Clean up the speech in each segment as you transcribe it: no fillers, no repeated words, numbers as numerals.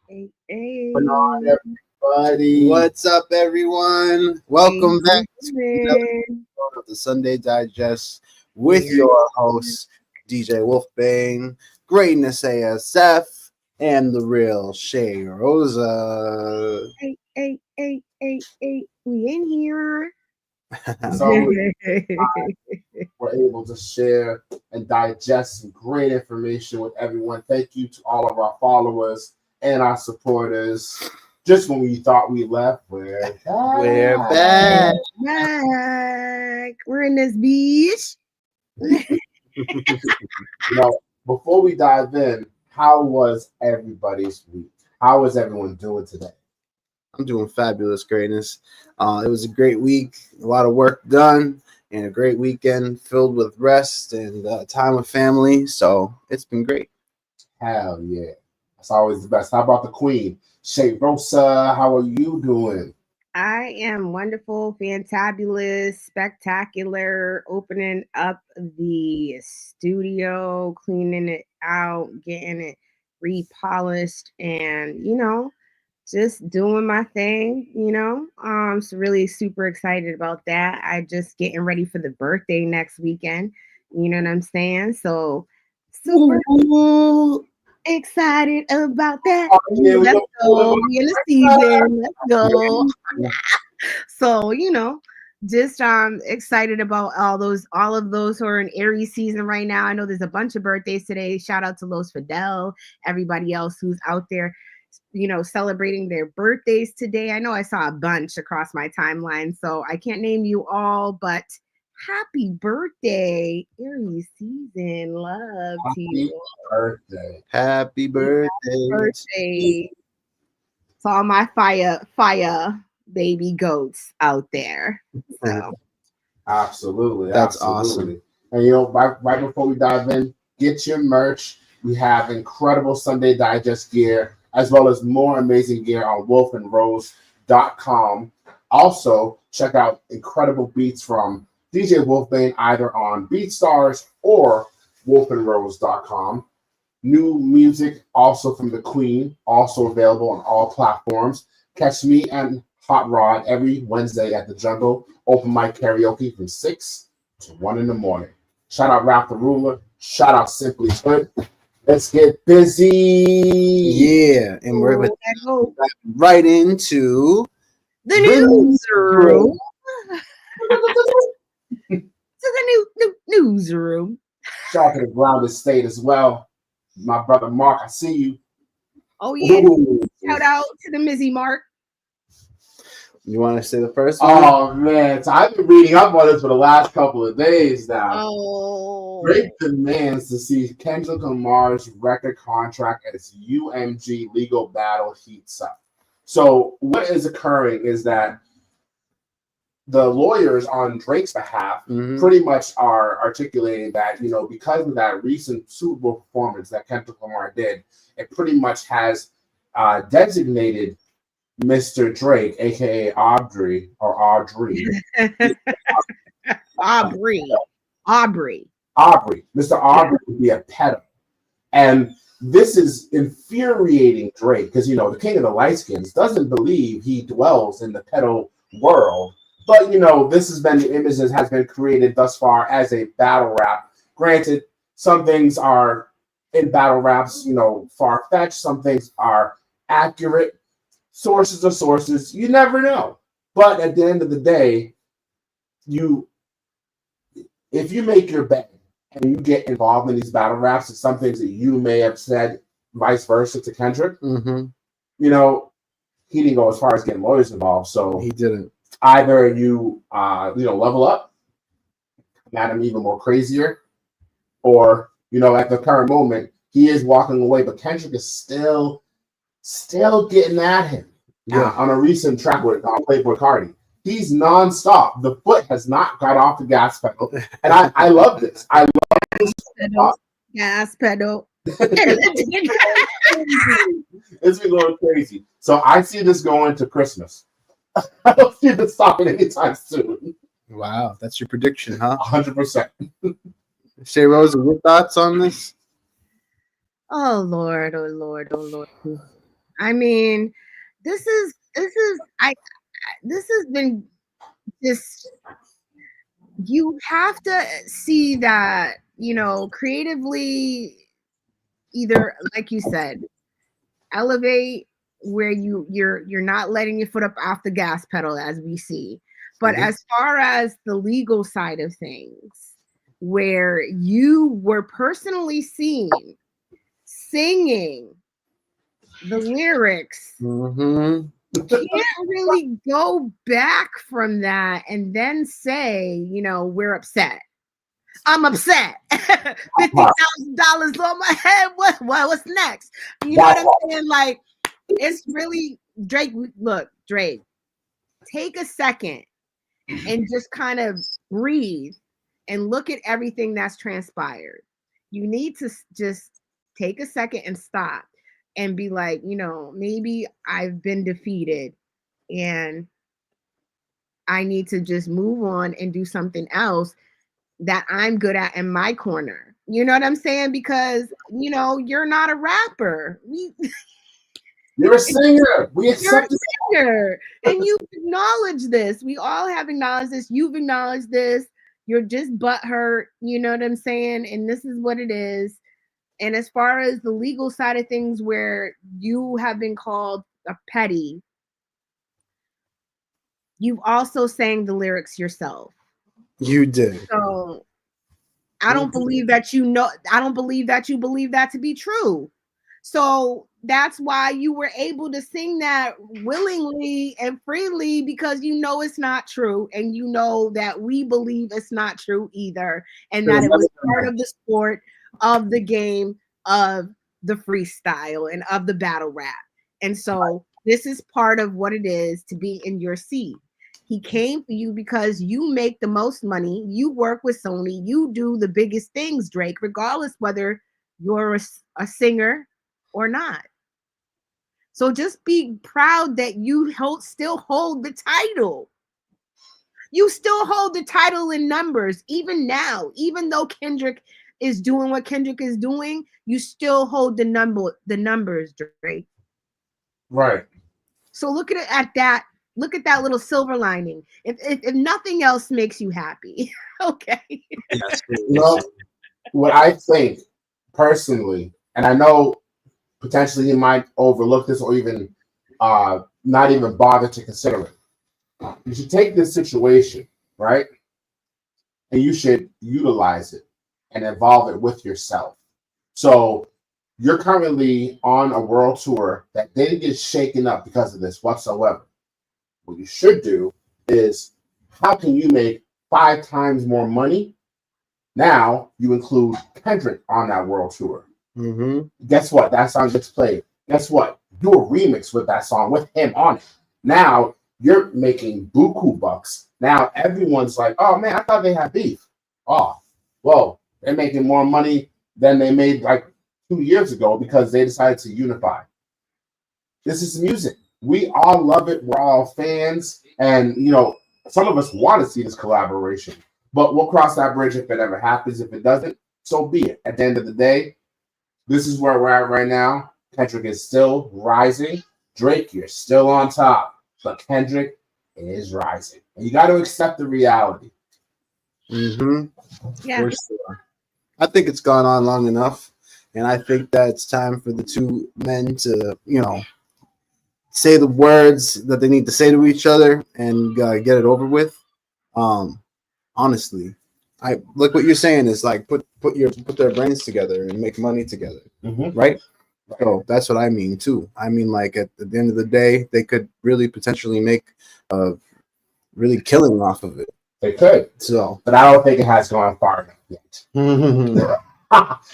Hey, Going on, everybody? What's up, everyone? hey, Welcome back to another man. episode of the Sunday Digest with Here. your hosts, DJ Wolfbang, Greatness ASF, and the real Shay Rosa. Hey. We in here. So we're able to share and digest some great information with everyone. Thank you to all of our followers and our supporters. Just when we thought we left, we're back. We're back. We're in this beach. Before we dive in, how was everybody's week? How is everyone doing today? I'm doing fabulous, Greatness. It was a great week, a lot of work done, and a great weekend filled with rest and time with family. So it's been great. Hell yeah. That's always the best. How about the queen? Shay Rosa, how are you doing? I am wonderful, fantabulous, spectacular, opening up the studio, cleaning it out, getting it repolished, and just doing my thing. So really super excited about that. I just getting ready for the birthday next weekend. You know what I'm saying? So super excited about that. Let's go. We in the season. Let's go. So, just excited about all of those who are in Aries season right now. I know there's a bunch of birthdays today. Shout out to Los Fidel, everybody else who's out there, celebrating their birthdays today. I know I saw a bunch across my timeline, so I can't name you all, but happy birthday, Aries season. Love to you. Happy birthday. Birthday to all my fire baby goats out there. So. Absolutely. That's awesome. And right before we dive in, get your merch. We have incredible Sunday Digest gear, as well as more amazing gear on wolfandrose.com. Also, check out incredible beats from DJ Wolfbang either on BeatStars or wolfandrose.com. New music also from the Queen, also available on all platforms. Catch me and Hot Rod every Wednesday at the Jungle open mic karaoke from 6 to 1 in the morning. Shout out Rap the Ruler. Shout out Simply Hood. Let's get busy. Yeah, and we're right into the newsroom. To the new newsroom. Shout out to the Grounded State as well. My brother Mark, I see you. Oh yeah. Ooh. Shout out to the Mizzy Mark. You want to say the first one? Oh man, so I've been reading up on this for the last couple of days now. Oh. Drake demands to see Kendrick Lamar's record contract as UMG legal battle heats up. So what is occurring is that the lawyers on Drake's behalf pretty much are articulating that, because of that recent Super Bowl performance that Kendrick Lamar did, it pretty much has designated Mr. Drake, aka Audrey. Aubrey. Mr. Aubrey would be a pedo. And this is infuriating Drake because, the king of the light-skins doesn't believe he dwells in the pedo world. But, this has been the image that has been created thus far as a battle rap. Granted, some things are in battle raps, far-fetched. Some things are accurate. Sources are sources. You never know. But at the end of the day, if you make your bet and you get involved in these battle raps, it's some things that you may have said vice versa to Kendrick. He didn't go as far as getting lawyers involved. So he didn't. Either you, level up, mad him even more crazier, or, at the current moment, he is walking away, but Kendrick is still getting at him. Yeah. On a recent track with Playboy Cardi. He's nonstop. The foot has not got off the gas pedal. And I love this. I love this. Gas pedal. It's been going crazy. So I see this going to Christmas. I don't see this stopping anytime soon. Wow, that's your prediction, huh? 100%. Shay Rosa, your thoughts on this? Oh Lord. I mean, this is this has been just, you have to see that, creatively, either like you said, elevate where you're not letting your foot up off the gas pedal as we see. But as far as the legal side of things, where you were personally seen singing the lyrics, you can't really go back from that and then say, we're upset. I'm upset. $50,000 on my head. What's next? You know what I'm saying? Like, it's really, Drake. Look, Drake, take a second and just kind of breathe and look at everything that's transpired. You need to just take a second and stop and be like, maybe I've been defeated and I need to just move on and do something else that I'm good at in my corner. You know what I'm saying? Because, you're not a rapper. You're a singer. We accept it. Singer. And you acknowledge this. We all have acknowledged this. You've acknowledged this. You're just butthurt. You know what I'm saying? And this is what it is. And as far as the legal side of things, where you have been called a petty, you've also sang the lyrics yourself. You did. So I don't believe that I don't believe that you believe that to be true. So that's why you were able to sing that willingly and freely, because it's not true. And that we believe it's not true either. And that it was part of the sport, of the game, of the freestyle, and of the battle rap. And so this is part of what it is to be in your seat. He came for you because you make the most money. You work with Sony. You do the biggest things, Drake, regardless whether you're a singer or not. So just be proud that you still hold the title. You still hold the title in numbers, even now. Even though Kendrick is doing what Kendrick is doing, you still hold the numbers, Drake. Right. So look at that. Look at that little silver lining. If nothing else makes you happy, okay. Yes. What I think personally, and I know potentially he might overlook this or even not even bother to consider it. You should take this situation, right? And you should utilize it and evolve it with yourself. So you're currently on a world tour that didn't get shaken up because of this whatsoever. What you should do is, how can you make 5 times more money? Now you include Kendrick on that world tour. Guess what? That song gets played. Guess what? Do a remix with that song with him on it. Now you're making buku bucks. Now everyone's like, oh man, I thought they had beef. Oh, whoa, they're making more money than they made like 2 years ago because they decided to unify. This is music. We all love it. We're all fans. And, some of us want to see this collaboration. But we'll cross that bridge if it ever happens. If it doesn't, so be it. At the end of the day, this is where we're at right now. Kendrick is still rising. Drake, you're still on top. But Kendrick is rising. And you got to accept the reality. Yeah. For sure. I think it's gone on long enough. And I think that it's time for the two men to, say the words that they need to say to each other and get it over with. Honestly, I like what you're saying is like put their brains together and make money together, right? So that's what I mean too. I mean, like at the end of the day, they could really potentially make a really killing off of it. They could. So, but I don't think it has gone far enough yet.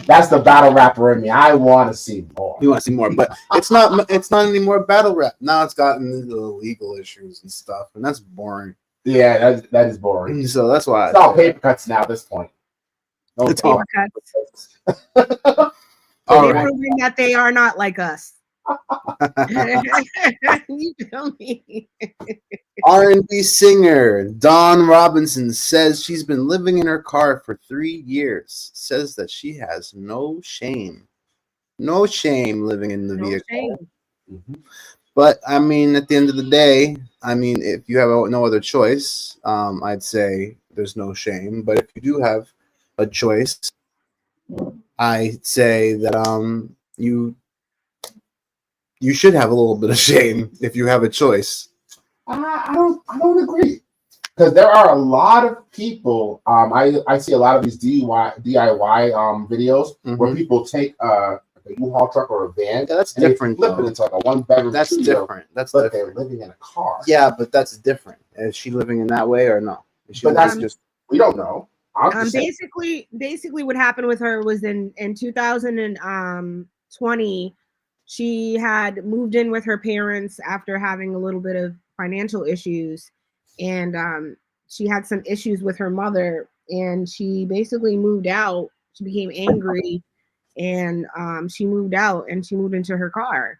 That's the battle rapper in me. I want to see more. You want to see more, but it's not anymore battle rap. Now it's gotten into the legal issues and stuff, and that's boring. Yeah, that is boring. So that's why it's all paper cuts now at this point. It's paper cuts. They're proving that they are not like us. You feel me? R&B singer Dawn Robinson says she's been living in her car for 3 years. Says that she has no shame living in the vehicle. But I mean, at the end of the day, I mean, if you have no other choice, I'd say there's no shame. But if you do have a choice, I'd say that you should have a little bit of shame if you have a choice. I don't agree, because there are a lot of people. I see a lot of these DIY videos where people take a U-Haul truck or a van. Yeah, that's and different. They flip it into like a one-bedroom. That's different. That's but different. They're living in a car. Yeah, but that's different. Is she living in that way or no? But that's just we don't know. Basically, what happened with her was in 2020, she had moved in with her parents after having a little bit of financial issues, and she had some issues with her mother, and she basically moved out. She became angry, and she moved out, and she moved into her car.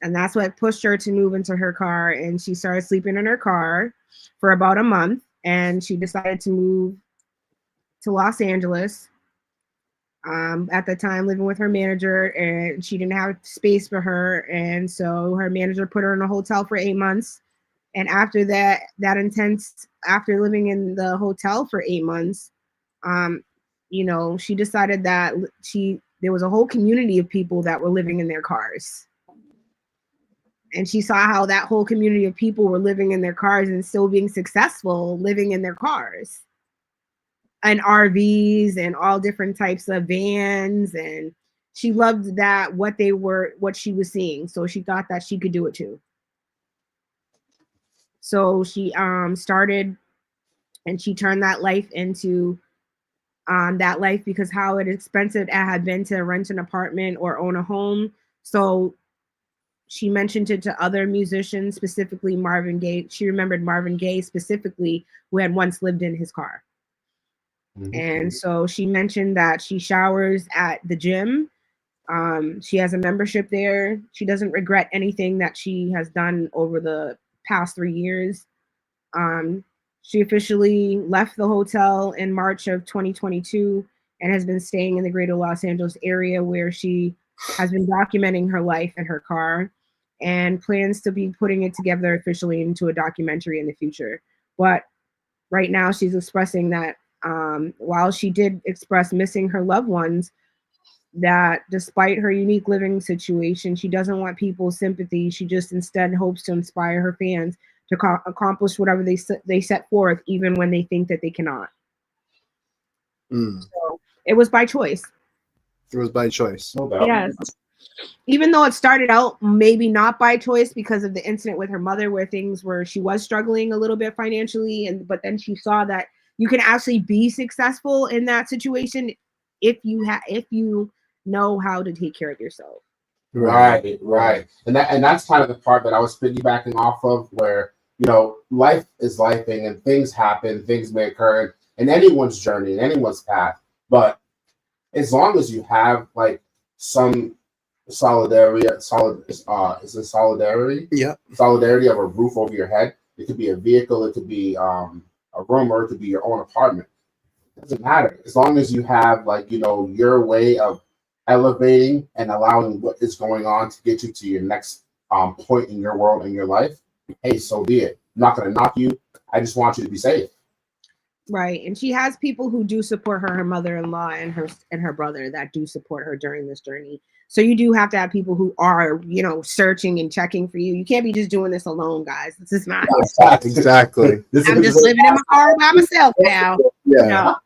And that's what pushed her to move into her car, and she started sleeping in her car for about a month, and she decided to move to Los Angeles. At the time, living with her manager, and she didn't have space for her, and so her manager put her in a hotel for 8 months. And after after living in the hotel for 8 months, she decided that there was a whole community of people that were living in their cars. And she saw how that whole community of people were living in their cars and still being successful living in their cars and RVs and all different types of vans. And she loved what she was seeing. So she thought that she could do it too. So she started, and she turned that life into that life, because how expensive it had been to rent an apartment or own a home. So she mentioned it to other musicians, specifically Marvin Gaye. She remembered Marvin Gaye specifically, who had once lived in his car. And so she mentioned that she showers at the gym. She has a membership there. She doesn't regret anything that she has done over the past 3 years. She officially left the hotel in March of 2022 and has been staying in the greater Los Angeles area, where she has been documenting her life in her car and plans to be putting it together officially into a documentary in the future. But right now she's expressing that while she did express missing her loved ones, that despite her unique living situation, she doesn't want people's sympathy. She just instead hopes to inspire her fans to accomplish whatever they set forth, even when they think that they cannot. So it was by choice. It was by choice. No doubt. Yes. Even though it started out maybe not by choice because of the incident with her mother, where she was struggling a little bit financially, but then she saw that you can actually be successful in that situation if you know how to take care of yourself. Right. And that's kind of the part that I was piggybacking off of, where life is lifing and things happen, things may occur in anyone's journey, in anyone's path. But as long as you have like some solidarity of a roof over your head. It could be a vehicle, it could be a room, or it could be your own apartment. It doesn't matter, as long as you have your way of elevating and allowing what is going on to get you to your next point in your world, in your life. Hey, so be it. I'm not going to knock you. I just want you to be safe. Right. And she has people who do support her mother-in-law and her brother that do support her during this journey. So you do have to have people who are, searching and checking for you. You can't be just doing this alone, guys. This is not exactly. I'm just living in my car by myself now. Yeah.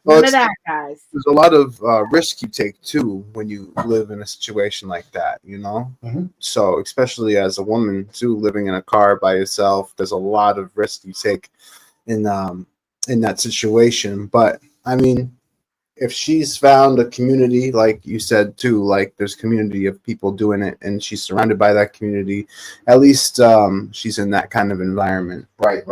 None of that, guys. There's a lot of risk you take too when you live in a situation like that, So especially as a woman too, living in a car by yourself, there's a lot of risk you take in that situation. But I mean, if she's found a community, like you said too, like there's community of people doing it, and she's surrounded by that community, at least she's in that kind of environment. Right.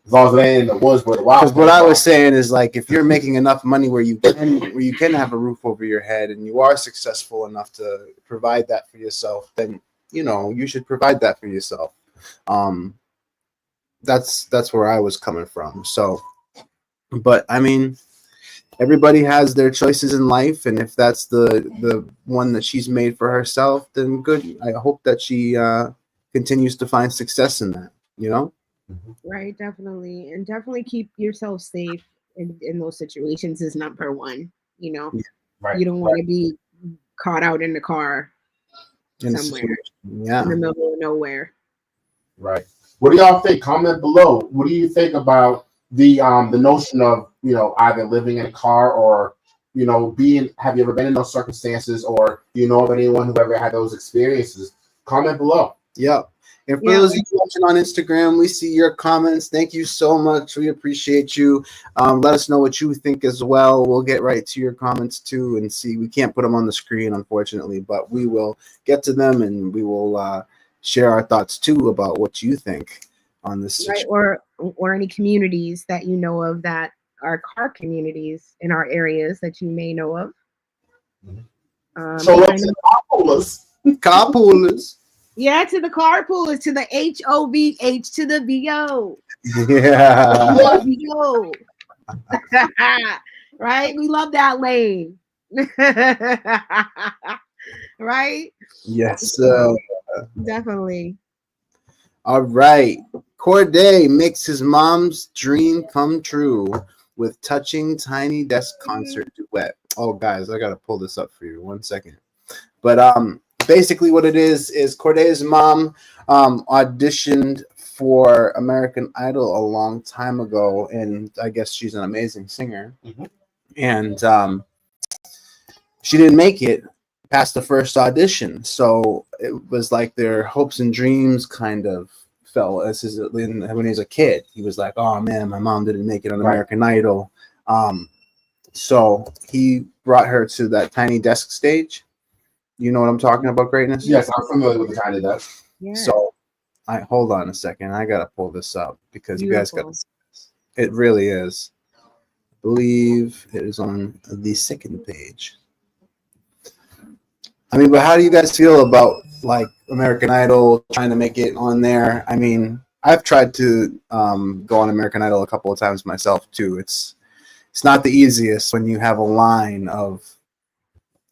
As long as they ain't in the woods where the wild. Because what I was saying is, like, if you're making enough money where you can have a roof over your head, and you are successful enough to provide that for yourself, then you should provide that for yourself. That's where I was coming from. So, but I mean, everybody has their choices in life, and if that's the one that she's made for herself, then good. I hope that she continues to find success in that, you know. Right, definitely. And definitely keep yourself safe in those situations is number one. You know, Right. you don't want to be caught out in the car In a somewhere situation, yeah. in the middle of nowhere. Right. What do y'all think? Comment below. What do you think about the notion of, you know, either living in a car or, you know, being, have you ever been in those circumstances, or do you know of anyone who ever had those experiences? Comment below. Yep. And for Yeah. those of you watching on Instagram, we see your comments. Thank you so much. We appreciate you. Let us know what you think as well. We'll get right to your comments too and see. We can't put them on the screen, unfortunately, but we will get to them and we will share our thoughts too about what you think on this situation. Right, or any communities that you know of that are car communities in our areas that you may know of. So let's see carpoolers. Carpoolers. Yeah, to the carpoolers, to the HOVH, to the VO. Yeah. VO. Right? We love that lane. Right? Yes. Definitely. All right. Corday makes his mom's dream come true with touching Tiny Desk concert duet. Oh, guys, I gotta pull this up for you. 1 second. But basically, what it is Corday's mom auditioned for American Idol a long time ago, and I guess she's an amazing singer. And she didn't make it past the first audition, so it was like their hopes and dreams kind of fell. When he was a kid, he was like, "Oh man, my mom didn't make it on American Idol." So he brought her to that Tiny Desk stage. You know what I'm talking about, Greatness? Yes, I'm familiar with the Tiny Desk. Yeah. So I hold on a second. I gotta pull this up because you guys got Beautiful. this. It really is. I believe it is on the second page. I mean, but how do you guys feel about like American Idol trying to make it on there? I mean, I've tried to go on American Idol a couple of times myself too. It's not the easiest when you have a line of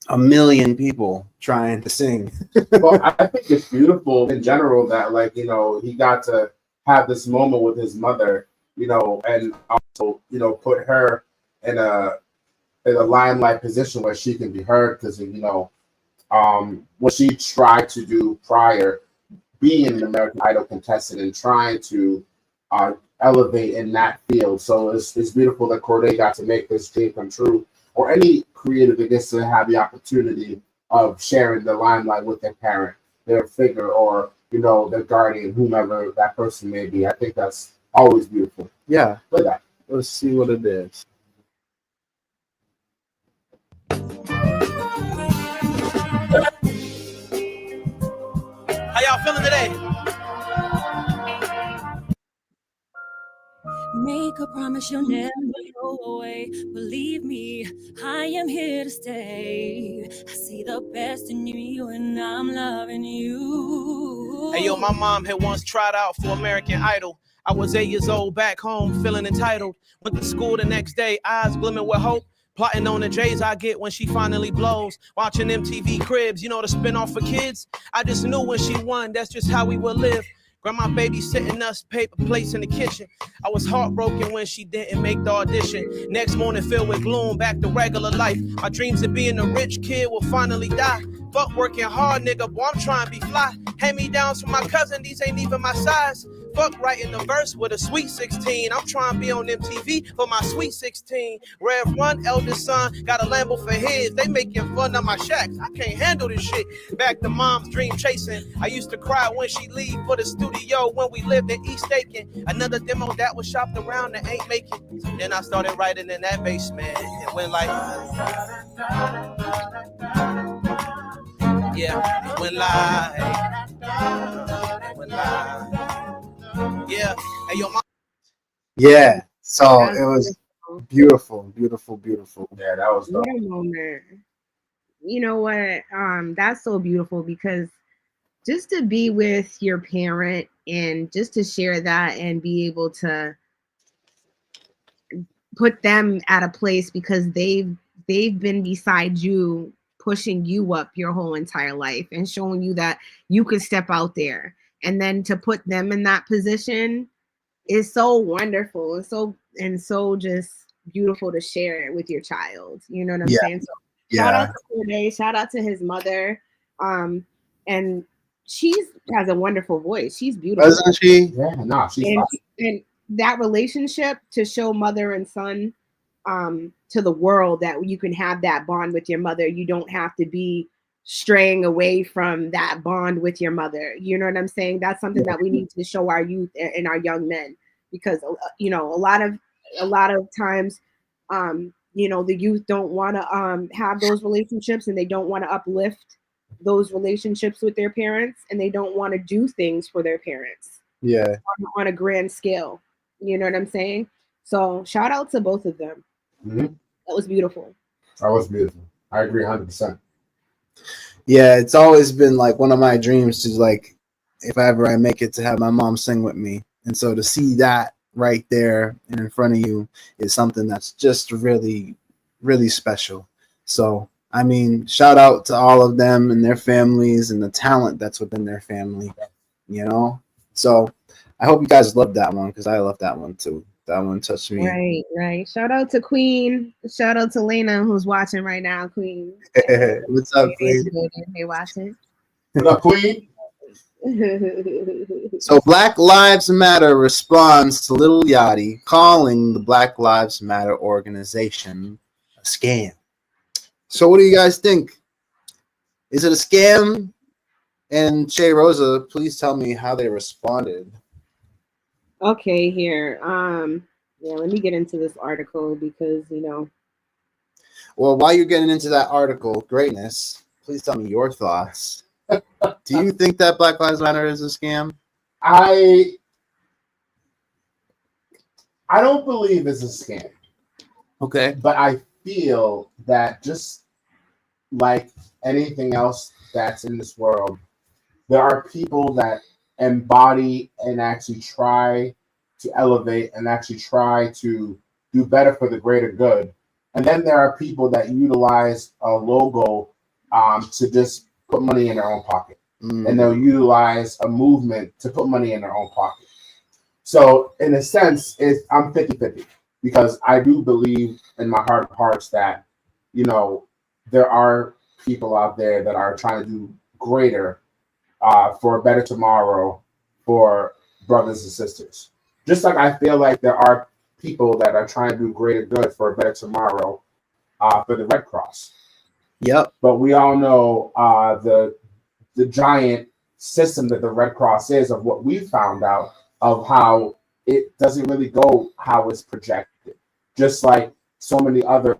1 million people trying to sing. Well, I think it's beautiful in general that, like, you know, he got to have this moment with his mother, you know, and also, you know, put her in a limelight position where she can be heard, because, you know, what she tried to do prior, being an American Idol contestant and trying to elevate in that field. So it's beautiful that Corday got to make this dream come true, or any creative that gets to have the opportunity of sharing the limelight with their parent, their figure, or, you know, their guardian, whomever that person may be. I think that's always beautiful. Yeah. Look at that. Let's see what it is. How y'all feeling today? Make a promise you'll never go away. Believe me, I am here to stay. I see the best in you and I'm loving you. Hey, yo, my mom had once tried out for American Idol. I was 8 years old, back home, feeling entitled. Went to school the next day, eyes glimmering with hope. Plotting on the J's I get when she finally blows. Watching MTV Cribs, you know, the spinoff for kids. I just knew when she won, that's just how we would live. Grandma babysitting us, paper plates in the kitchen. I was heartbroken when she didn't make the audition. Next morning filled with gloom, back to regular life. My dreams of being a rich kid will finally die. Fuck working hard, nigga, boy, I'm trying to be fly. Hand-me-downs from my cousin, these ain't even my size. Fuck writing the verse with a sweet 16. I'm trying to be on MTV for my sweet 16. Rev Run, eldest son, got a Lambo for his. They making fun of my shacks. I can't handle this shit. Back to mom's dream chasing. I used to cry when she leave for the studio when we lived in East Aiken. Another demo that was shopped around that ain't making. Then I started writing in that basement. It went like, yeah, it went live. It went live. Yeah. Hey, yo, Yeah. So it was beautiful, beautiful, beautiful. Yeah, that was dope. What a moment. You know what? That's so beautiful, because just to be with your parent and just to share that and be able to put them at a place because they've been beside you, pushing you up your whole entire life and showing you that you could step out there. And then to put them in that position is so wonderful and so just beautiful to share it with your child. You know what I'm saying? So shout out to Corday, shout out to his mother. And she's has a wonderful voice. She's beautiful. Doesn't she? Yeah, no, she's and that relationship to show mother and son to the world, that you can have that bond with your mother. You don't have to be straying away from that bond with your mother. You know what I'm saying? That's something that we need to show our youth and our young men, because you know, a lot of times you know, the youth don't want to have those relationships, and they don't want to uplift those relationships with their parents, and they don't want to do things for their parents on a grand scale. You know what I'm saying? So shout out to both of them. Mm-hmm. That was beautiful. That was beautiful. I agree 100%. Yeah, it's always been like one of my dreams to, like, if I make it, to have my mom sing with me. And so to see that right there and in front of you is something that's just really, really special. So, I mean, shout out to all of them and their families and the talent that's within their family, you know? So I hope you guys loved that one, because I love that one too. That one touched me. Right. Shout out to Queen. Shout out to Lena, who's watching right now. Queen. What's up, Queen? They watching. What up, Queen? So Black Lives Matter responds to Lil Yachty calling the Black Lives Matter organization a scam. So what do you guys think? Is it a scam? And Shay Rosa, please tell me how they responded. Okay, here. Yeah, let me get into this article because, you know. Well, while you're getting into that article, Greatness, please tell me your thoughts. Do you think that Black Lives Matter is a scam? I don't believe it's a scam. Okay. But I feel that just like anything else that's in this world, there are people that embody and actually try to elevate and actually try to do better for the greater good. And then there are people that utilize a logo to just put money in their own pocket. And they'll utilize a movement to put money in their own pocket. So in a sense, I'm 50-50, because I do believe in my heart of hearts that, you know, there are people out there that are trying to do greater for a better tomorrow for brothers and sisters. Just like I feel like there are people that are trying to do greater good for a better tomorrow for the Red Cross. Yep. But we all know the giant system that the Red Cross is, of what we found out of how it doesn't really go how it's projected. Just like so many other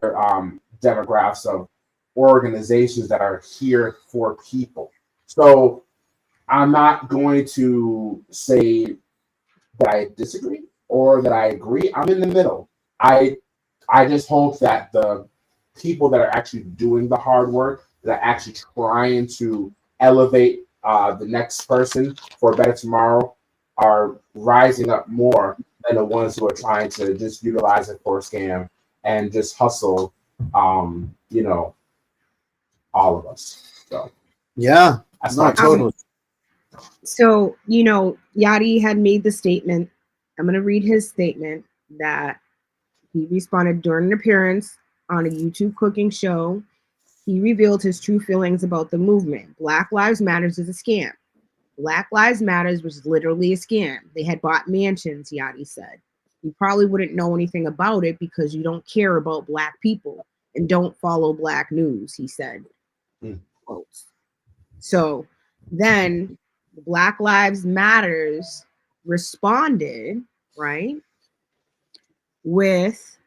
demographics of organizations that are here for people. So I'm not going to say that I disagree or that I agree. I'm in the middle. I just hope that the people that are actually doing the hard work, that are actually trying to elevate the next person for a better tomorrow, are rising up more than the ones who are trying to just utilize it for a scam and just hustle, you know, all of us. So yeah, that's not totally. So, you know, Yachty had made the statement. I'm going to read his statement that he responded during an appearance on a YouTube cooking show. He revealed his true feelings about the movement. Black Lives Matters is a scam. Black Lives Matters was literally a scam. They had bought mansions, Yachty said. You probably wouldn't know anything about it because you don't care about Black people and don't follow Black news, he said. Quotes. So then Black Lives Matters responded, right, with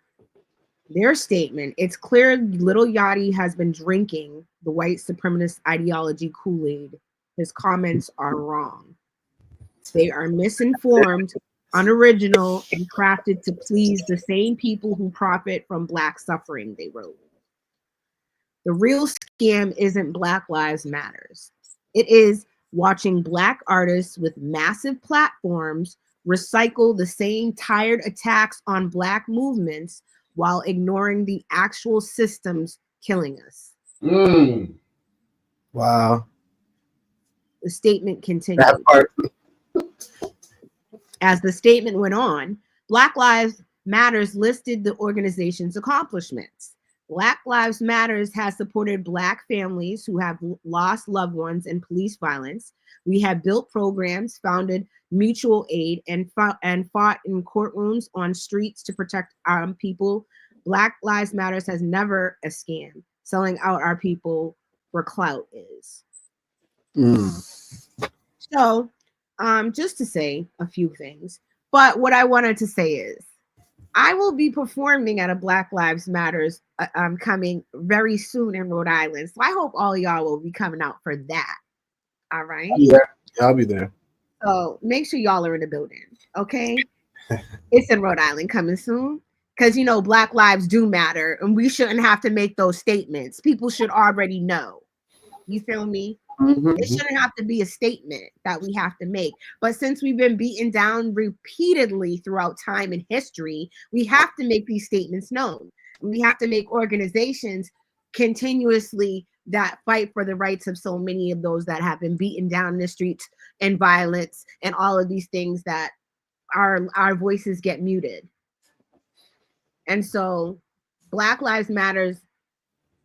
their statement. It's clear Little Yachty has been drinking the white supremacist ideology Kool-Aid. His comments are wrong. They are misinformed, unoriginal, and crafted to please the same people who profit from Black suffering, they wrote. The real scam isn't Black Lives Matters. It is watching Black artists with massive platforms recycle the same tired attacks on Black movements while ignoring the actual systems killing us. Wow. The statement continued. That part. As the statement went on, Black Lives Matters listed the organization's accomplishments. Black Lives Matters has supported Black families who have lost loved ones in police violence. We have built programs, founded mutual aid, and fought in courtrooms on streets to protect our people. Black Lives Matters has never a scam. Selling out our people for clout is. So, just to say a few things, but what I wanted to say is, I will be performing at a Black Lives Matters coming very soon in Rhode Island. So I hope all y'all will be coming out for that. All right. Yeah, I'll be there. So make sure y'all are in the building. Okay. It's in Rhode Island coming soon. Because, you know, Black lives do matter and we shouldn't have to make those statements. People should already know. You feel me? It shouldn't have to be a statement that we have to make. But since we've been beaten down repeatedly throughout time and history, we have to make these statements known. We have to make organizations continuously that fight for the rights of so many of those that have been beaten down in the streets and violence and all of these things that our voices get muted. And so Black Lives Matters,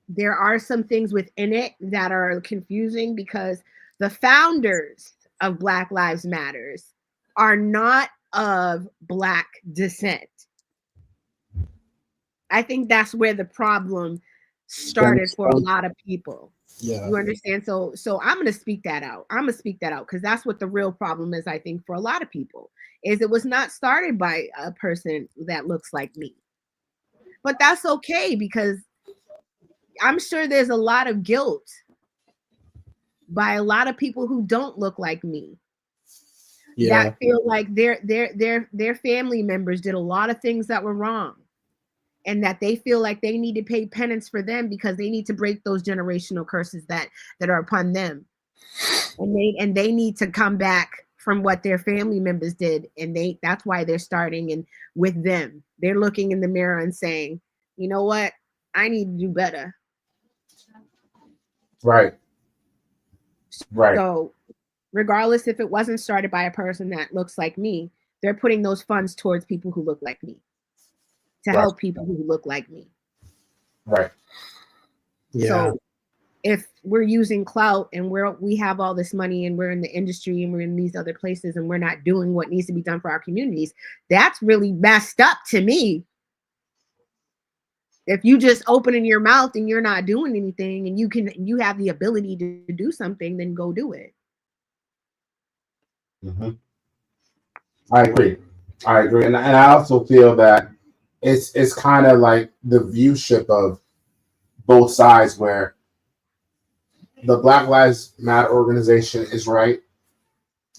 there are some things within it that are confusing because the founders of Black Lives Matters are not of Black descent. I think that's where the problem started for a lot of people. Yeah. You understand? So I'm going to speak that out. I'm going to speak that out because that's what the real problem is, I think, for a lot of people, is it was not started by a person that looks like me. But that's okay because I'm sure there's a lot of guilt by a lot of people who don't look like me. Yeah. That feel like their family members did a lot of things that were wrong. And that they feel like they need to pay penance for them because they need to break those generational curses that are upon them. And they need to come back from what their family members did. And that's why they're starting and with them. They're looking in the mirror and saying, you know what? I need to do better. Right. So regardless if it wasn't started by a person that looks like me, they're putting those funds towards people who look like me. To help people who look like me. Right. Yeah. So if we're using clout and we have all this money and we're in the industry and we're in these other places and we're not doing what needs to be done for our communities, that's really messed up to me. If you just opening your mouth and you're not doing anything and you have the ability to do something, then go do it. I agree. And I also feel that it's kind of like the viewship of both sides where the Black Lives Matter organization is right,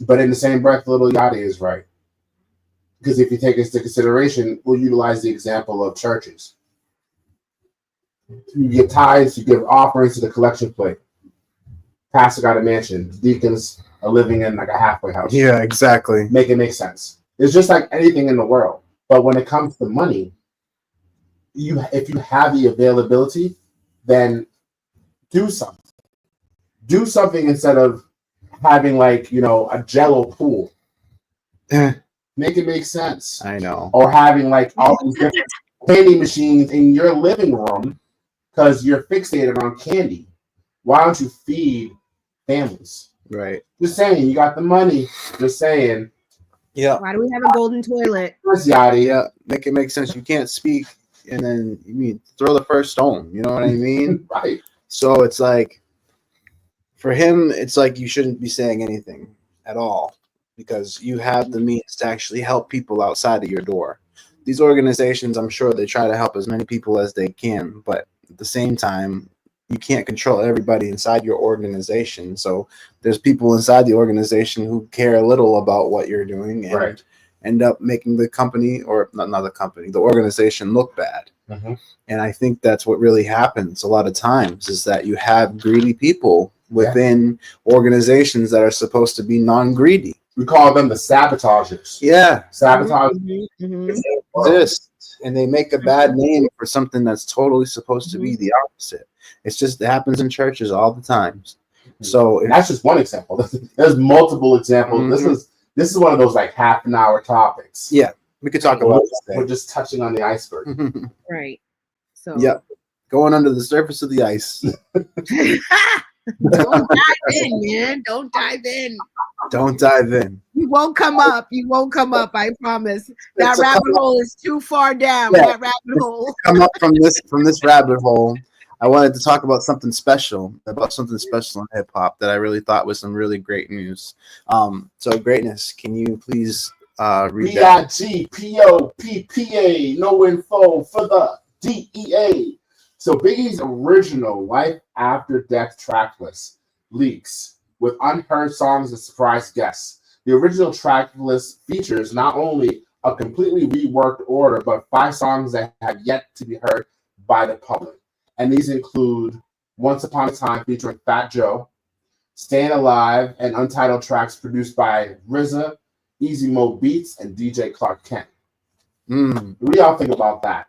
but in the same breath, Little Yachty is right. Because if you take this into consideration, we'll utilize the example of churches. You give tithes, you give offerings to the collection plate. Pastor got a mansion. Deacons are living in like a halfway house. Yeah, exactly. Make it make sense. It's just like anything in the world. But when it comes to money, if you have the availability, then do something. Do something instead of having a Jello pool. Make it make sense. I know. Or having all these different candy machines in your living room because you're fixated on candy. Why don't you feed families? Right. Just saying, you got the money. Just saying. Yeah. Why do we have a golden toilet? Yeah, make it make sense. You can't speak and then throw the first stone. You know what I mean? Right. So it's like, for him, it's like you shouldn't be saying anything at all because you have the means to actually help people outside of your door. These organizations, I'm sure they try to help as many people as they can, but at the same time, you can't control everybody inside your organization. So there's people inside the organization who care little about what you're doing and end up making the company, or not the company, the organization look bad. And I think that's what really happens a lot of times is that you have greedy people within organizations that are supposed to be non-greedy. We call them the sabotagers. Yeah. Sabotage. and they make a bad name for something that's totally supposed to be the opposite. It's just it happens in churches all the times. So And that's just one example. There's multiple examples. This is one of those like half an hour topics. Yeah, we could talk about this. We're just touching on the iceberg. Right. So Yep, going under the surface of the ice. don't dive in, man. Don't dive in. Don't dive in. You won't come up. You won't come up. I promise. That rabbit hole is too far down. Yeah. That rabbit hole. Come up from this rabbit hole. I wanted to talk about something special in hip hop that I really thought was some really great news. So Greatness, can you please read that? BIGPOPPA, no info for the DEA. So Biggie's original Life After Death track list leaks with unheard songs and surprise guests. The original track list features not only a completely reworked order, but 5 songs that have yet to be heard by the public. And these include Once Upon a Time featuring Fat Joe, Staying Alive, and untitled tracks produced by RZA, Easy Mo Beats, and DJ Clark Kent. What do y'all think about that?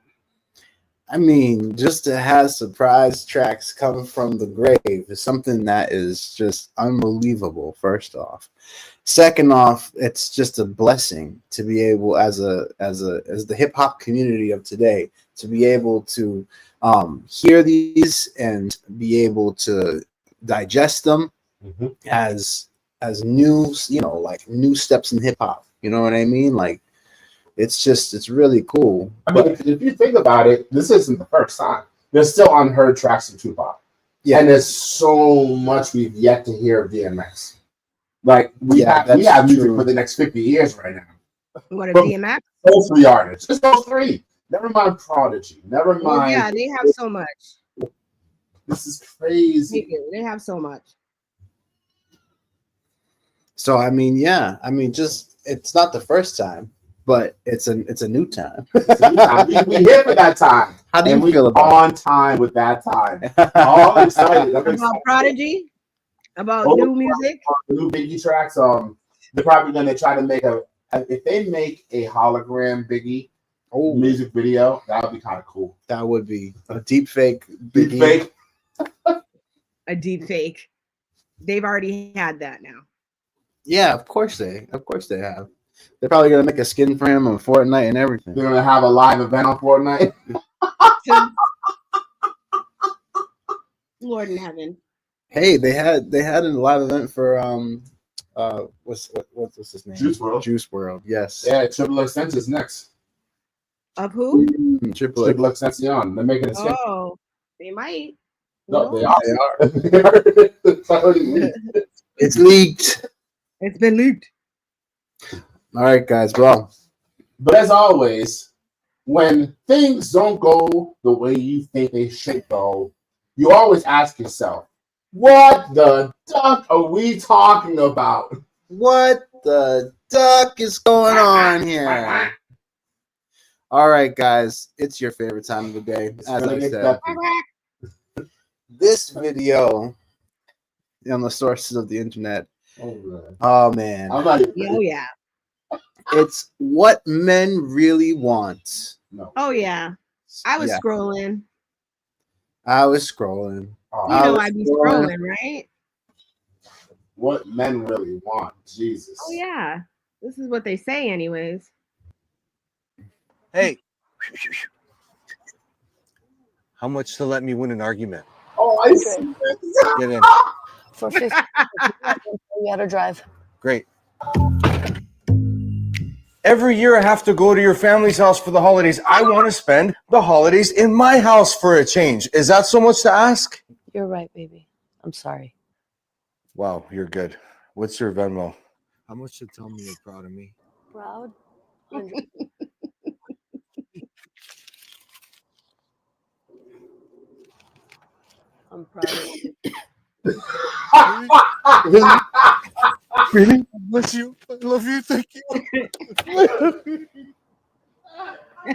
I mean, just to have surprise tracks come from the grave is something that is just unbelievable, first off. Second off, it's just a blessing to be able, as the hip hop community of today, to be able to hear these and be able to digest them as new, like new steps in hip hop. You know what I mean? Like, it's really cool. I mean, if you think about it, this isn't the first time. There's still unheard tracks of Tupac. Yeah. And there's so much we've yet to hear of DMX. Like, we have music for the next 50 years right now. What a DMX? Those 3 artists. Just those 3. Never mind Prodigy. Never mind. Well, yeah, they have so much. This is crazy. They have so much. So I mean, just it's not the first time, but it's a new time. We here for that time. How do you feel about on time with that time? All excited. About Prodigy? About new music? New Biggie tracks. They're probably gonna try to make if they make a hologram Biggie music video, that would be kind of cool. That would be a deep fake Biggie. Deep fake. A deep fake. They've already had that now. Yeah, of course they have. They're probably gonna make a skin for him on Fortnite and everything. They're gonna have a live event on Fortnite. Lord in heaven. Hey, they had a live event for what's his name? Juice WRLD. Juice WRLD. Yes. Yeah, Triple Extension is next. Of who? Triple Extension. They're making a skit. Oh, they might. No, they are. It's already leaked. It's leaked. It's been leaked. All right, guys. Well, but as always, when things don't go the way you think they should go, you always ask yourself, what the duck are we talking about? What the duck is going on here? All right, guys. It's your favorite time of the day. As I said, this video on the sources of the internet. Oh man. Oh yeah. It's what men really want. No. Oh yeah. I was scrolling. I was scrolling. I'd be scrolling, right? What men really want. Jesus. Oh yeah. This is what they say anyways. Hey. How much to let me win an argument? Oh, I see. Get in. For 50, we had to drive. Great. Every year I have to go to your family's house for the holidays. I want to spend the holidays in my house for a change. Is that so much to ask? You're right, baby. I'm sorry. Wow, you're good. What's your Venmo? How much to tell me you're proud of me? Proud? 100. I'm proud of you. Really? Bless you. I love you. Thank you. How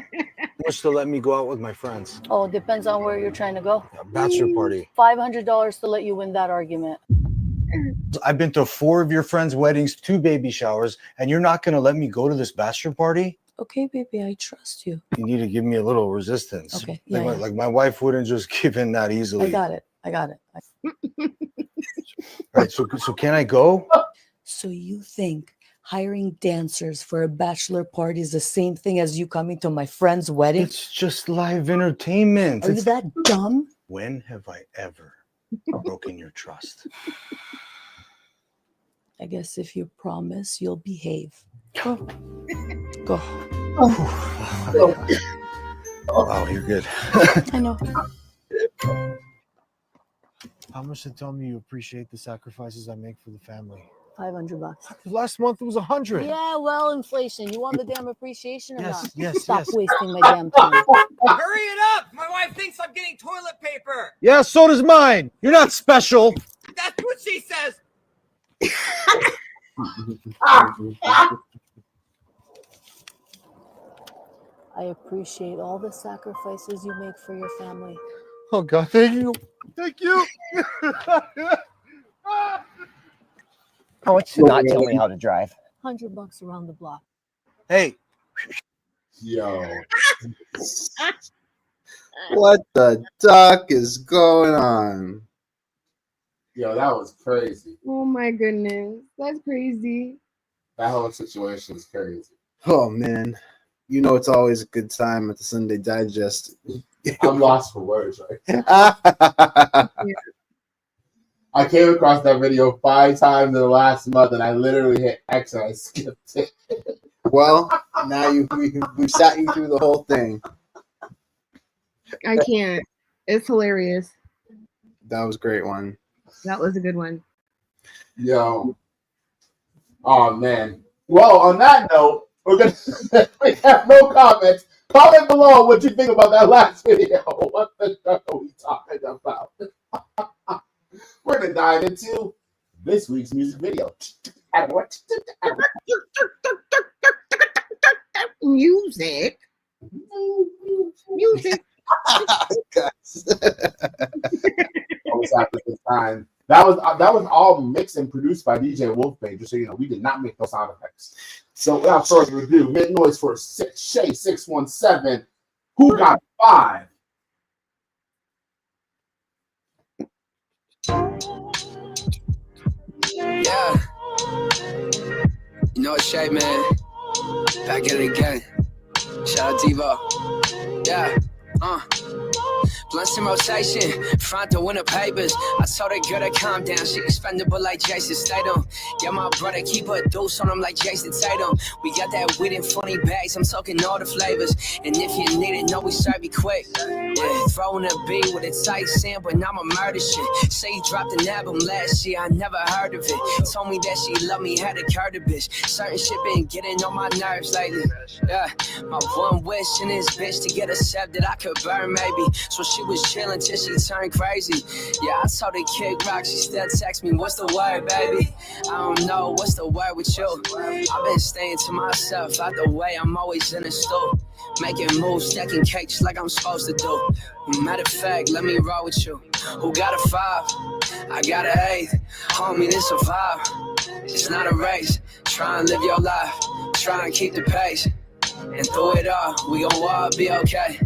much to let me go out with my friends? Oh, depends on where you're trying to go. A bachelor party. $500 to let you win that argument. I've been to 4 of your friends' weddings, 2 baby showers, and you're not going to let me go to this bachelor party? Okay, baby, I trust you. You need to give me a little resistance. Okay, Like, yeah, my, like my wife wouldn't just give in that easily. I got it. All right, so can I go? So you think hiring dancers for a bachelor party is the same thing as you coming to my friend's wedding? It's just live entertainment. Are you that dumb? When have I ever broken your trust? I guess if you promise, you'll behave. Go. Go. Wow, you're good. I know. How much to tell me you appreciate the sacrifices I make for the family? $500. Last month it was 100. Yeah, well, inflation. You want the damn appreciation or Yes, not? yes, Stop yes. wasting my damn time. Hurry it up! My wife thinks I'm getting toilet paper. Yeah, so does mine. You're not special. That's what she says. I appreciate all the sacrifices you make for your family. Oh God, thank you. Thank you. How much to not tell me how to drive? $100 around the block. Hey, Yo. What the duck is going on? Yo, that was crazy. Oh my goodness, that's crazy. That whole situation is crazy. Oh man, you know it's always a good time at the Sunday Digest. I'm lost for words, right? Well, I came across that video 5 times in the last month, and I literally hit X and I skipped it. now we've sat you through the whole thing. I can't. It's hilarious. That was a great one. That was a good one. Yo. Oh man. Well, on that note, we have no comments. Comment below what you think about that last video. What the hell are we talking about? We're gonna dive into this week's music video. Music. Music. Always happens this time. That was all mixed and produced by DJ Wolfbane. Just so you know, we did not make those sound effects. So without further ado, make noise for Shay 617. Who got 5? Yeah. You know it's Shay, man. Back at it again. Shout out Devo. Yeah. Blunts in rotation, front to winner papers. I told her girl to calm down, she expendable like Jason Statham. Yeah, my brother keep a deuce on him like Jason Tatum. We got that weed in funny bags, I'm talking all the flavors. And if you need it, know we serve you quick. Yeah, throwing a beat with a tight sample, and I'm a murder shit. Say he dropped an album last year, I never heard of it. Told me that she loved me, had to curve the bitch. Certain shit been getting on my nerves lately. Yeah, my one wish in this bitch to get a set that I could burn maybe. So she was chillin' till she turned crazy. Yeah, I told her kick rock, she still text me, what's the word, baby? I don't know, what's the word with you? I've been staying to myself, out the way, I'm always in the stool. Making moves, stacking cakes like I'm supposed to do. Matter of fact, let me roll with you. Who got a 5? I got an 8. Homie, this a vibe. It's not a race. Try and live your life. Try and keep the pace. And through it all, we gon' all be okay.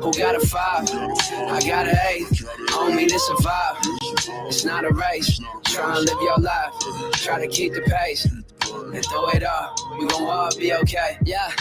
Who got a 5? I got an 8. Homie, this a vibe. It's not a race. Try and live your life. Try to keep the pace. And through it all, we gon' all be okay. Yeah.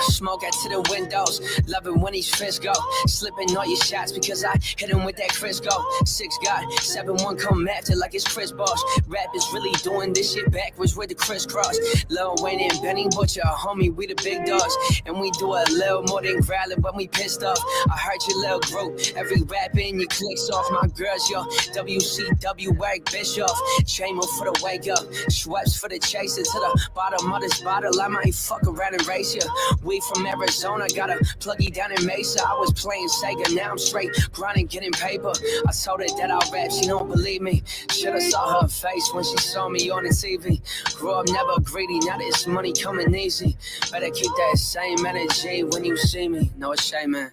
Smoke out to the windows, loving when these fists go. Slipping all your shots because I hit him with that Crisco. 6 got 7-1 come after like it's Chris Bosh. Rap is really doing this shit backwards with the crisscross. Lil Wayne and Benny Butcher, homie, we the big dogs. And we do a little more than growling when we pissed off. I heard your little group, every rap in your clicks off. My girls, yo, WCW Eric Bischoff. Chamber for the wake up, Schweppes for the chaser. To the bottom of this bottle, I might fuck around and race ya. We from Arizona, got a pluggy down in Mesa. I was playing Sega, now I'm straight grinding, getting paper. I told her that I rap, she don't believe me. Shoulda saw her face when she saw me on the TV. Grew up never greedy, now this money coming easy. Better keep that same energy when you see me. No, it's Shay, man.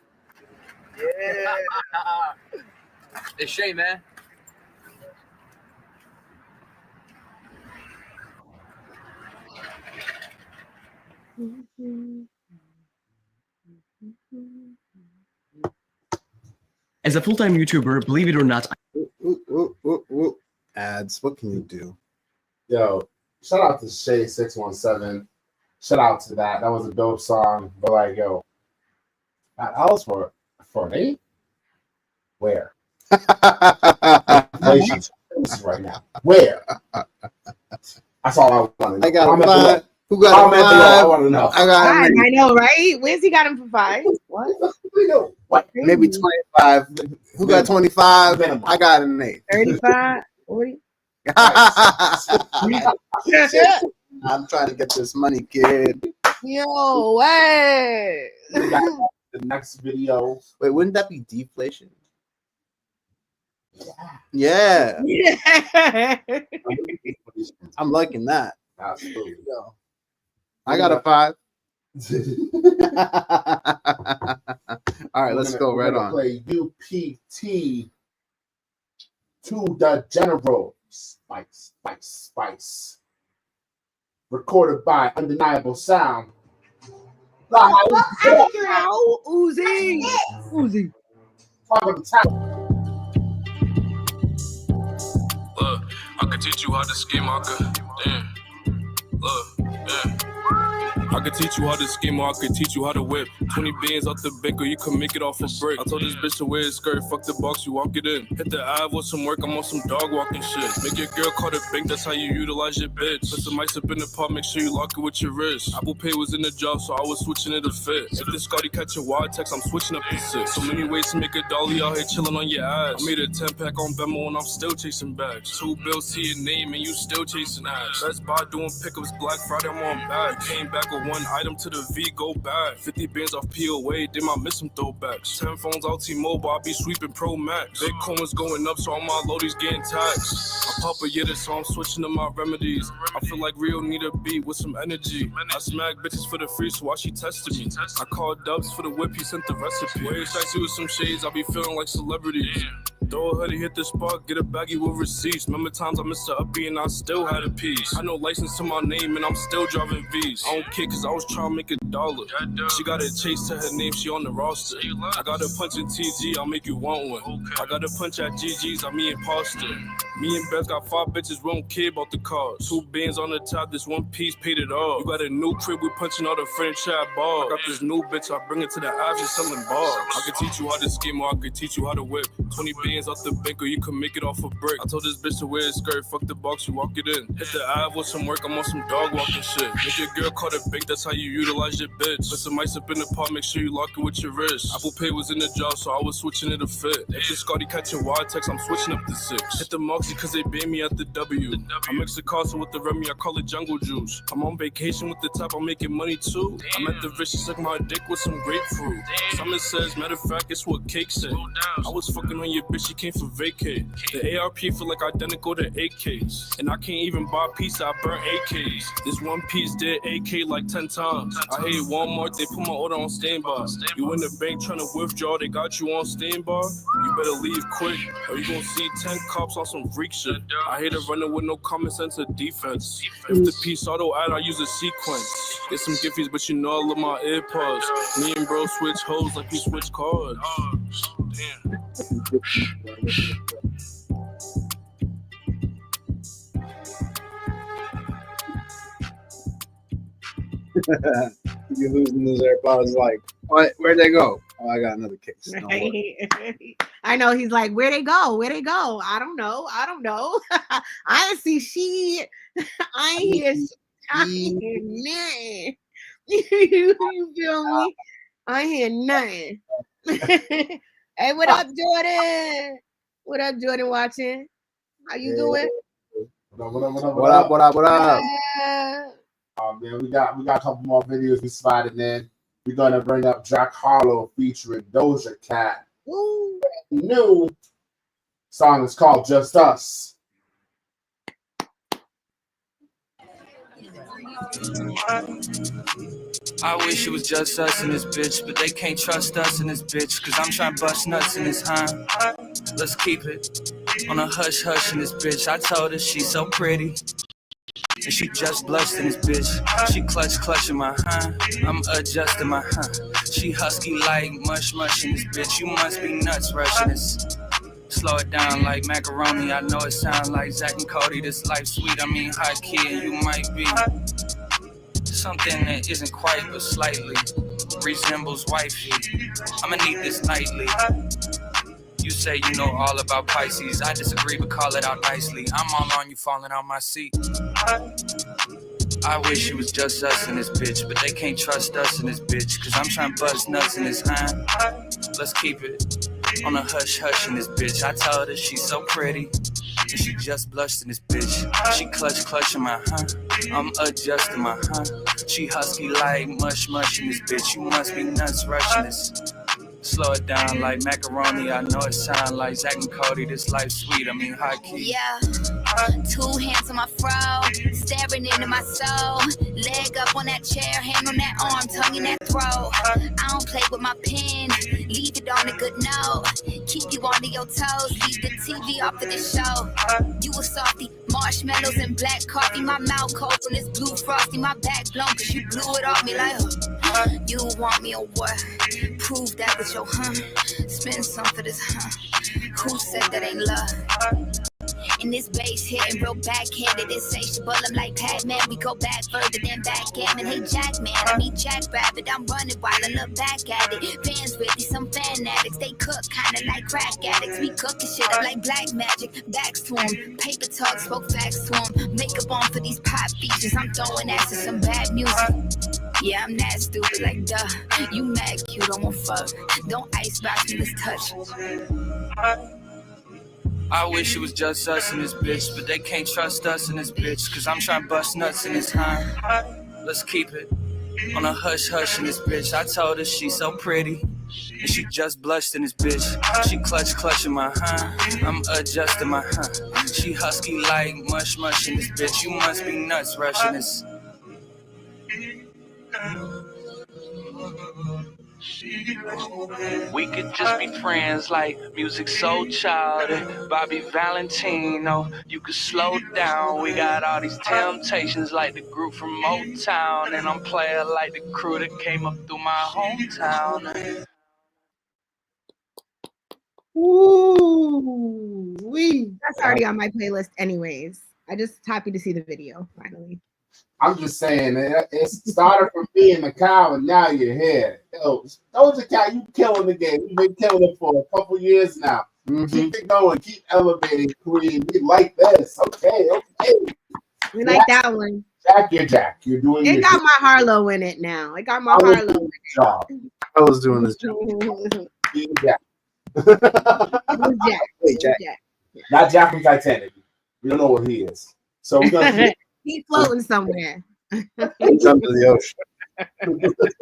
Yeah. It's Shay, man. As a full-time YouTuber, believe it or not, ads. What can you do? Yo, shout out to Shay617. Shout out to that. That was a dope song. But like, yo, that was for me. Where? Right now. Where? That's all I want to know. I got Comment five. below. Who got Comment five? below. I want to know. I got I know, right? Where's he got him for 5? What? maybe 25. Who got 25? I got an 8. 35, 40. I'm trying to get this money, kid. Yo, what? The next video. Wait, wouldn't that be deflation? Yeah. Yeah. I'm liking that. Absolutely. Yo, I got a 5. All right, let's go right on. Play UPT to the General. Spice, spice, spice. Recorded by Undeniable Sound. Live. Uzi. Uzi. Talk of the town. Look, I could teach you how to scheme. I could, damn. Look, yeah. I could teach you how to scheme, or I could teach you how to whip. 20 bands out the bank, or you can make it off a brick. I told this bitch to wear a skirt, fuck the box, you walk it in. Hit the Ave with some work, I'm on some dog walking shit. Make your girl call the bank, that's how you utilize your bitch. Put some ice up in the pot, make sure you lock it with your wrist. Apple Pay was in the job, so I was switching it to fit. If this Scotty catch a wild text, I'm switching up the 6. So many ways to make a dolly out here chilling on your ass. I made a 10-pack on Venmo and I'm still chasing bags. 2 bills to your name and you still chasing ass. Best Buy doing pickups, Black Friday, I'm on back. Came back with 1 item to the V, go back. 50 bands off POA, then I miss some throwbacks. 10 phones out T-Mobile, I be sweeping Pro Max. Bitcoin was going up, so all my loadies getting taxed. I pop a yitter, so I'm switching to my remedies. I feel like Rio need a beat with some energy. I smack bitches for the free, so why she tested me? I called Dubs for the whip, he sent the recipe. Way spicy with some shades, I be feeling like celebrities. Throw a hoodie, hit the spot, get a baggie with receipts. Remember times I missed the uppie and I still had a piece. I know license to my name and I'm still driving V's. I don't care cause I was trying to make $1. She got a chase to her name, she on the roster. I got a punch in TG, I'll make you want one. I got a punch at GG's, I'm me imposter. Me and Beth got 5 bitches, we don't care about the cars. 2 bands on the top, this 1 piece paid it all. You got a new crib, we punching all the furniture at bar. I got this new bitch, I bring it to the app, she's selling bars. I could teach you how to scheme or I could teach you how to whip. 20 bands off the bank or you can make it off a brick. I told this bitch to wear a skirt, fuck the box, you walk it in. Hit the Ave with some work, I'm on some dog walking shit. Make your girl call the bank, that's how you utilize your bitch. Put some ice up in the pot, make sure you lock it with your wrist. Apple Pay was in the job, so I was switching it to fit. If this Scotty catching wild text, I'm switching up to 6. Hit the Moxie cause they banned me at the W. I mix the Casa with the Remy, I call it jungle juice. I'm on vacation with the top, I'm making money too. I'm at the Rich, she suck my dick with some grapefruit. Simon says, matter of fact, it's what Cake said. I was fucking on your bitch, she came from vacate. The ARP feel like identical to AKs. And I can't even buy pizza, I burn AKs. This 1 piece did AK like 10 times. I hate Walmart, they put my order on standby. You in the bank trying to withdraw, they got you on standby. You better leave quick, or you gon' see 10 cops on some freak shit. I hate a runner with no common sense of defense. If the piece auto add, I use a sequence. Get some giffies, but you know I love my AirPods. Me and bro switch hoes like we switch cards. Damn. You losing those AirPods like, what? Where'd they go? Oh, I got another case. No I know he's like, where they go? Where they go? I don't know. I don't know. I ain't see shit. I ain't hear nothing. You feel me? I ain't hear nothing. Hey, what up, Jordan? What up, Jordan? Watching? How you doing? What up? Oh man, we got a couple more videos we sliding in. We're gonna bring up Jack Harlow featuring Doja Cat. Ooh. New song is called Just Us. I wish it was just us in this bitch, but they can't trust us in this bitch, cause I'm trying to bust nuts in this, huh? Let's keep it on a hush hush in this bitch. I told her she's so pretty, and she just blushed in this bitch. She clutching my, huh? I'm adjusting my, huh? She husky like mush in this bitch. You must be nuts rushing this. Slow it down like macaroni. I know it sounds like Zach and Cody. This life sweet, I mean high key, and you might be something that isn't quite but slightly resembles wifey. I'ma need this nightly. You say you know all about Pisces. I disagree, but call it out nicely. I'm all on you falling out my seat. I wish it was just us in this bitch, but they can't trust us in this bitch, cause I'm trying to bust nuts in this hand. Let's keep it on a hush in this bitch. I told her she's so pretty, and she just blushed in this bitch. She clutching my I'm adjusting my She husky like mush in this bitch. You must be nuts rushing this. Slow it down like macaroni. I know it sound like Zach and Cody. This life sweet, I mean high key. Yeah, 2 hands on my fro, staring into my soul. Leg up on that chair, hand on that arm, tongue in that throat. I don't play with my pen, leave it on a good note. Keep you on your toes, leave the TV off of the show. You a softy, marshmallows and black coffee. My mouth cold from this blue frosty. My back blown cause you blew it off me like you want me or what? Prove that with your spend some for this Who said that ain't love? And this bass hitting real backhanded, insatiable. I'm like Pac-Man, we go back further than backgammon. Hey Jackman, I mean Jackrabbit, I'm running while I look back at it. Fans with me, some fan addicts, they cook kinda like crack addicts. We cooking shit up like black magic, backs to them. Paper talk, spoke facts to them. Makeup on for these pop features, I'm throwing ass to some bad music. Yeah, I'm that stupid, like duh. You mad cute, I won't fuck. Don't icebox me, let's touch. I wish it was just us in this bitch, but they can't trust us in this bitch, cause I'm trying to bust nuts in this time. Let's keep it on a hush in this bitch. I told her she's so pretty, and she just blushed in this bitch. She clutching my I'm adjusting my She husky like mush in this bitch. You must be nuts rushing this. We could just be friends like music so childish. Bobby Valentino, you could slow down. We got all these temptations like the group from Motown, and I'm playing like the crew that came up through my hometown. Ooh, that's already on my playlist anyways. I just happy to see the video finally. I'm just saying, it started from being a cow and now you're here. Yo, Doja Cat, you killing the game. You've been killing it for a couple years now. Keep it going, keep elevating, Queen. We like this. Okay. We like that one. Jack, you're Jack. You're doing it. It got my Harlow in it now. It got my Harlow in it. Job. I was doing this job. Jack. Jack. Hey, Jack. Not Jack from Titanic. We don't know what he is. So we're gonna he's floating somewhere. He's under the ocean.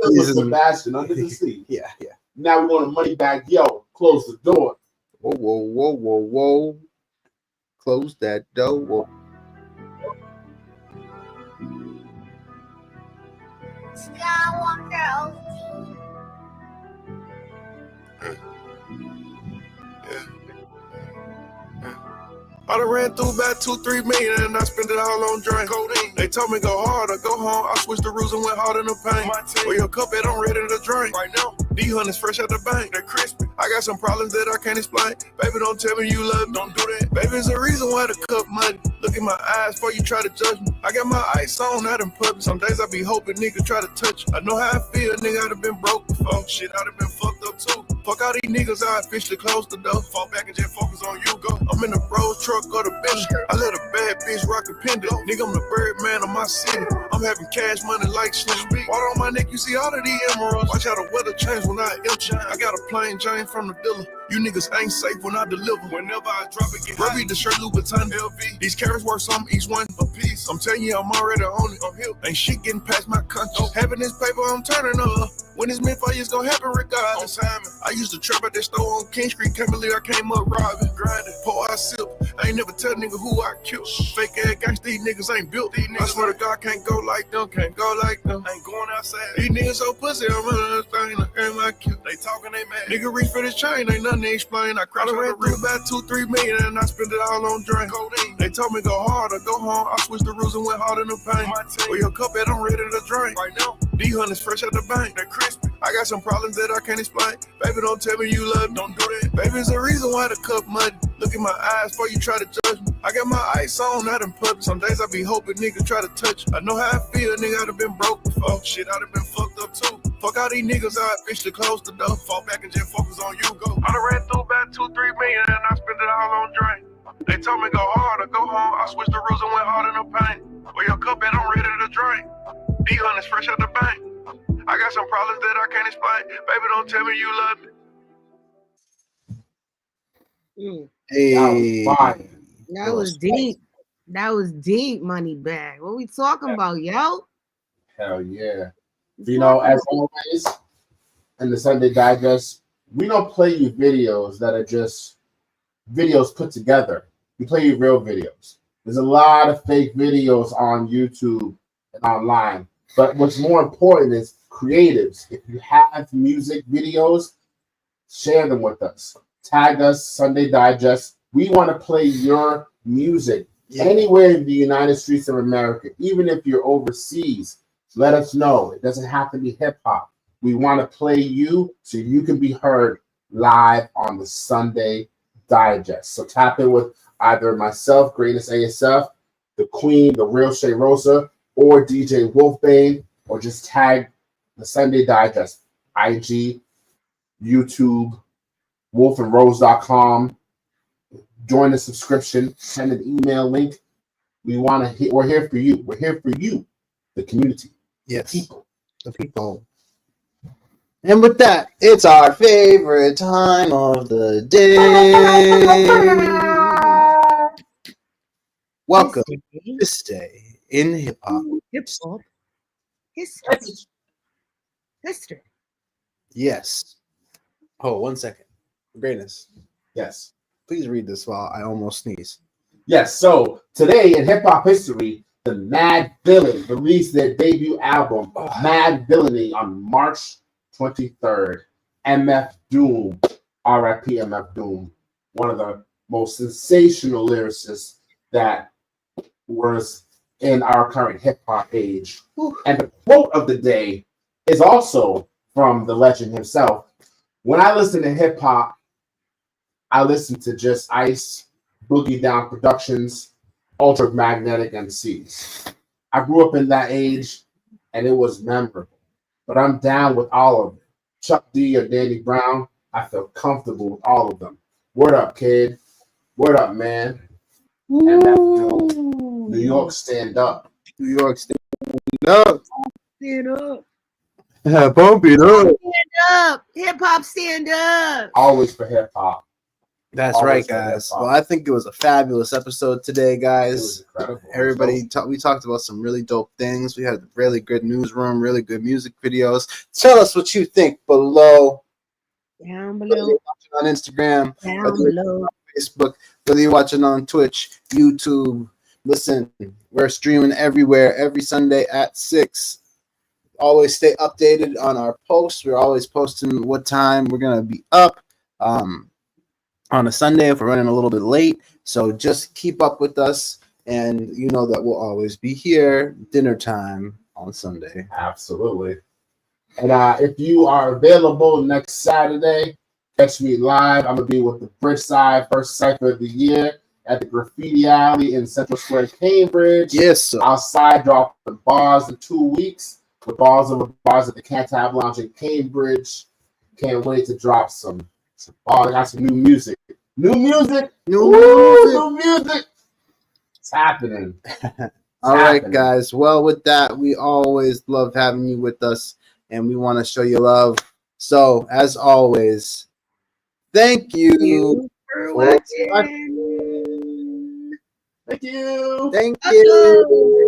He's Sebastian under the sea. Yeah. Now we're going to Moneybagg Yo. Close the door. Whoa. Close that door. Whoa. I done ran through about 2-3 million and I spent it all on drink. Codeine. They told me go hard or go home. I switched the rules and went hard in the paint. Well, your cup it, I'm ready to drink. Right now, D-Hunters fresh out the bank. They're crispy. I got some problems that I can't explain. Baby, don't tell me you love me. Don't do that. Baby, there's a reason why the cup muddy. Look in my eyes before you try to judge me. I got my ice on out in public. Some days I be hoping nigga try to touch. I know how I feel. Nigga, I'd have been broke before. Shit, I'd have been fucked up too. Fuck all these niggas, I officially close the door. Fall back and just focus on you, go. I'm in the bros truck or the bench. I let a bad bitch rock a pendant. Nigga, I'm the bird man of my city. I'm having cash money like Slim. Water on my neck, you see all of these emeralds. Watch how the weather change when I empty. I got a plain Jane from the dealer. You niggas ain't safe when I deliver. Whenever I drop it, get high. The shirt Louboutin LV. These carrots worth something, each one a piece. I'm telling you, I'm already on it. I'm here. Ain't shit getting past my conscience. Having this paper, I'm turning up. When it's meant for you, it's gonna happen regardless. I used to trap at that store on King Street. Can't believe I came up robbing. Grinding, pour I sip. I ain't never tell nigga who I killed. Fake ass gangsta, these niggas ain't built. These niggas, I swear to God, can't go like them. Can't go like them. Ain't going outside. These niggas so pussy, I'm running this thing. I earn my kill. They talking, they mad. Nigga reach for this chain, ain't nothing to explain. I crashed ran through about 2-3 million and I spent it all on drink. Codeine. They told me go hard or go home. I switched the rules and went hard in the paint. Well, your cup it, I'm ready to drink. Right now, D-Hunters fresh out the bank. They're crispy. I got some problems that I can't explain. Baby, don't tell me you love me. Don't do that. Baby, it's a reason why the cup muddy. Look in my eyes before you try to judge me. I got my ice on, out in public. Some days I be hoping niggas try to touch. I know how I feel, nigga. I'd have been broke before. Shit, I'd have been fucked up too. Fuck all these niggas, I officially close the door. Fall back and just focus on you, go. I done ran through about 2-3 million and I spent it all on drink. They told me go hard or go home. I switched the rules and went hard in the paint. Well, your cup, I'm ready to drink. D-Hunt's fresh out the bank. I got some problems that I can't explain. Baby, don't tell me you love me. Hey, That was deep. That was deep, money bag. What we talking about, yo? Hell yeah. You know, as always, in the Sunday Digest, we don't play you videos that are just videos put together. We play you real videos. There's a lot of fake videos on YouTube and online. But what's more important is creatives. If you have music videos, share them with us. Tag us, Sunday Digest. We want to play your music anywhere in the United States of America, even if you're overseas. Let us know. It doesn't have to be hip hop. We want to play you so you can be heard live on the Sunday Digest. So tap in with either myself, Greatest ASF, the Queen, the Real Shay Rosa, or DJ Wolfbane, or just tag the Sunday Digest, IG, YouTube, wolfandrose.com. Join the subscription, send an email link. We're here for you. We're here for you, the community. Yes. People. The people. And with that, it's our favorite time of the day. Welcome to this day in hip hop. Hip hop. History. Yes. Oh, 1 second. Greatness. Yes. Please read this while I almost sneeze. Yes, so today in hip hop history, the Mad Villain released their debut album, Mad Villainy, on March 23rd. MF Doom, RIP MF Doom, one of the most sensational lyricists that was in our current hip hop age. And the quote of the day is also from the legend himself. When I listen to hip hop, I listen to just Ice, Boogie Down Productions, Ultra Magnetic MCs. I grew up in that age and it was memorable, but I'm down with all of it. Chuck D or Danny Brown, I feel comfortable with all of them. Word up, kid. Word up, man. And New York, stand up. New York, stand up. Stand up. Pump it up. Stand up. Hip hop, stand up. Always for hip hop. That's right, guys. Well, I think it was a fabulous episode today, guys. Incredible. Everybody, we talked about some really dope things. We had a really good newsroom, really good music videos. Tell us what you think below. Down Whether below. you're watching on Instagram, Down whether you're below. on Facebook, whether you're watching on Twitch, YouTube. Listen, we're streaming everywhere every Sunday at 6. Always stay updated on our posts. We're always posting what time we're going to be up. On a Sunday if we're running a little bit late. So just keep up with us, and you know that we'll always be here dinner time on Sunday. Absolutely. And if you are available next Saturday, catch me live. I'm going to be with the Bridgeside First Cypher of the Year at the Graffiti Alley in Central Square, Cambridge. Yes, sir. Outside, dropping bars in 2 weeks with bars over bars at the Cantab Lounge in Cambridge. Can't wait to drop some bars. I got some new music. New music. It's happening. All right, guys. Well, with that, we always love having you with us, and we want to show you love. So, as always, thank you for watching. watching. Thank you. Thank you.